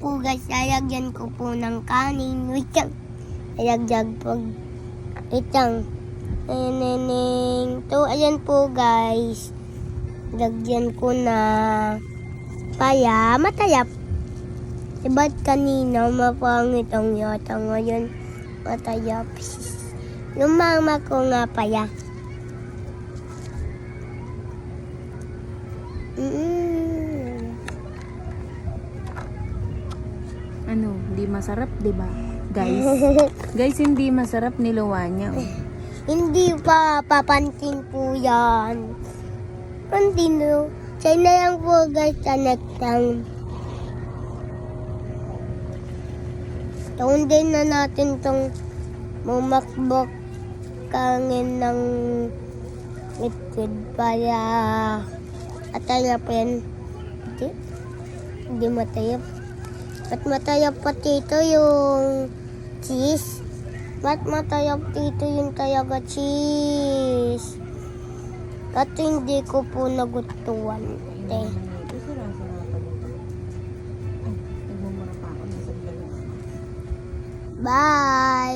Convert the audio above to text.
po guys, lalagyan ko po ng kanin. Wait lang. Lalagyan po. Wait lang. Ayan po guys. Lagyan ko na paya. Matayap. Ba't kanina mapangit ang yata ngayon? Matayap. Yung mama ko nga paya. Ano, hindi masarap, 'di ba? Guys. Guys, hindi masarap niluwa niya. Oh. Hindi pa papantin po yan. Hindi no. Say na lang po guys sa next time. Taundin na natin tong mumakbok kangin ng liquid para atayap yan. Hindi matayap. Ba't matayap pa dito yung cheese? Ba't matayap dito yung talaga cheese? At hindi ko po nagustuhan. Bye!